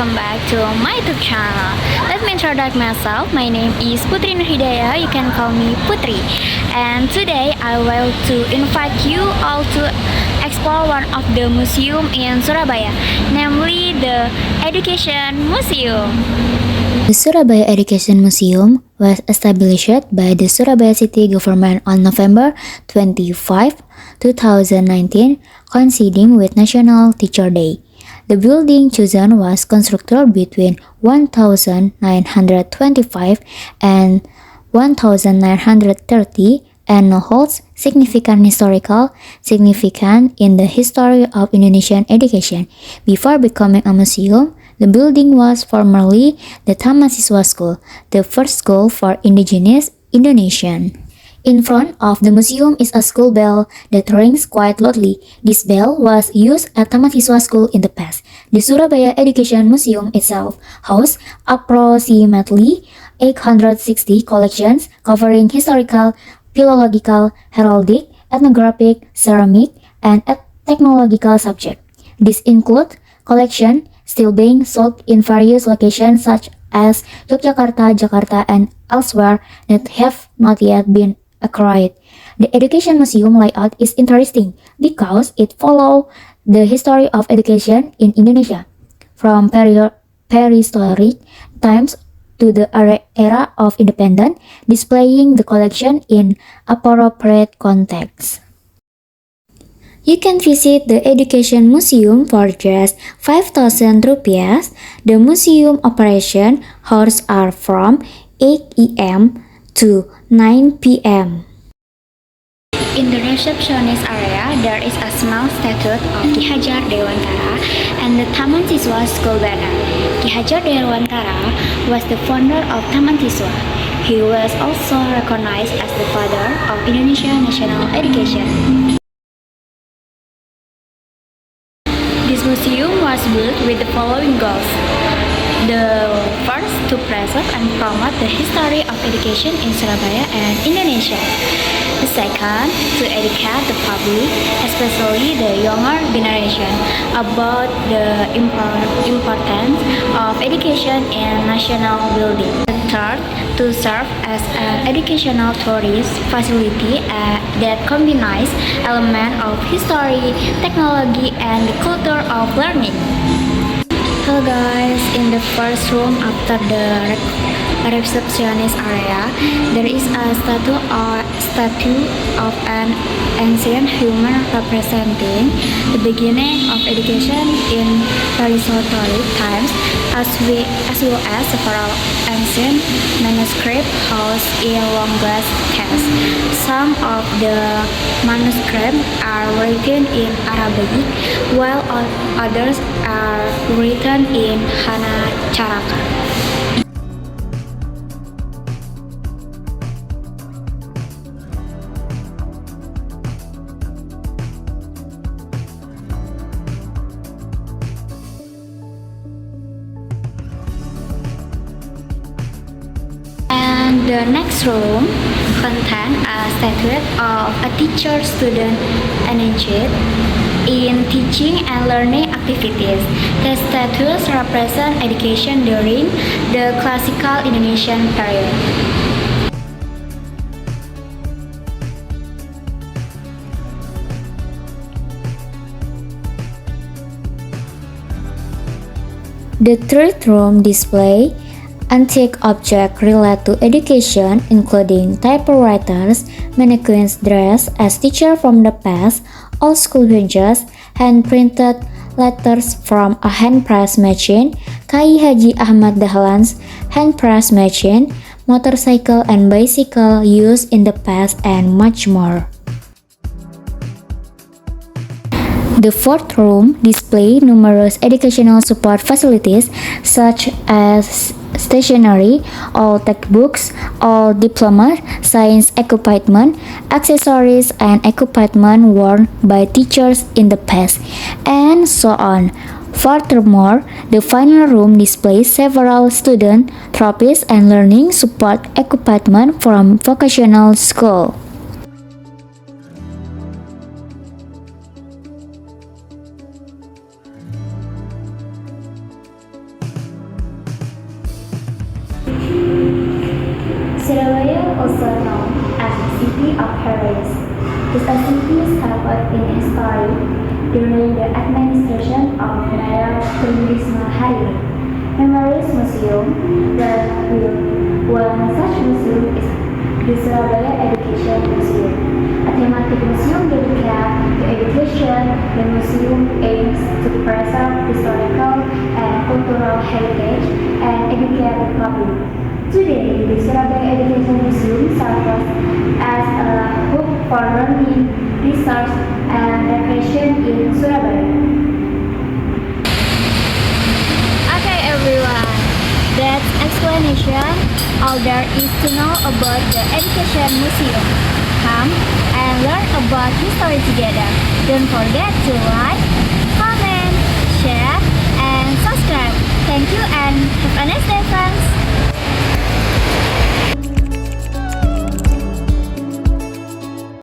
welcome back to my YouTube channel. Let me introduce myself. My name is Putri Nurhidayah. You can call me Putri. And today I will to invite you all to explore one of the museum in Surabaya, namely the Education Museum. The Surabaya Education Museum was established by the Surabaya City Government on November 25, 2019, coinciding with National Teacher Day. The building chosen was constructed between 1925 and 1930 and holds significant historical significance in the history of Indonesian education. Before becoming a museum, the building was formerly the Taman Siswa School, the first school for indigenous Indonesian. In front of the museum is a school bell that rings quite loudly. This bell was used at Taman Siswa School in the past. The Surabaya Education Museum itself hosts approximately 860 collections covering historical, philological, heraldic, ethnographic, ceramic, and technological subjects. These include collections still being sold in various locations such as Yogyakarta, Jakarta, and elsewhere that have not yet been acquired. The Education Museum layout is interesting because it follows the history of education in Indonesia, from prehistoric times to the era of independence, displaying the collection in appropriate context. You can visit the Education Museum for just 5,000 rupiah. The museum operation hours are from 8 a.m. to 9 p.m. In the receptionist area, there is a small statue of Ki Hajar Dewantara and the Taman Siswa School banner. Ki Hajar Dewantara was the founder of Taman Siswa. He was also recognized as the father of Indonesian national education. This museum was built with the following goals. The first, to preserve and promote the history of education in Surabaya and Indonesia. The second, to educate the public, especially the younger generation, about the importance of education in national building. The third, to serve as an educational tourist facility that combines elements of history, technology, and the culture of learning. Hello guys, in the first room after the receptionist area, there is a statue of an ancient human representing the beginning of education in prehistoric times, as well as several ancient manuscripts housed in long-glass cases. Some of the manuscripts are written in Arabic, while others are written in Hana Caraka. And the next room contains a statuette of a teacher-student engaged in teaching and learning activities. The statues represent education during the classical Indonesian period. The third room displays antique objects related to education, including typewriters, mannequins dressed as teachers from the past, old school benches, hand-printed letters from a hand-press machine, Kiai Haji Ahmad Dahlan's hand-press machine, motorcycle and bicycle used in the past, and much more. The fourth room displays numerous educational support facilities such as stationery, all textbooks, all diploma, science equipment, accessories and equipment worn by teachers in the past, and so on. Furthermore, the final room displays several student trophies and learning support equipment from vocational school. Surabaya, also known as the City of Heroes, is a city steeped in history during the administration of Mayor Tririsma Hari. Memories Museum, one such museum is the Surabaya Education Museum. A thematic museum dedicated to education, the museum aims to preserve historical and cultural heritage and educate the public. Today, the Surabaya Education Museum serves as a hub for learning, research, and recreation in Surabaya. Okay, everyone, that's explanation. All there is to know about the Education Museum. Come and learn about history together. Don't forget to like, comment, share, and subscribe. Thank you and have a nice day.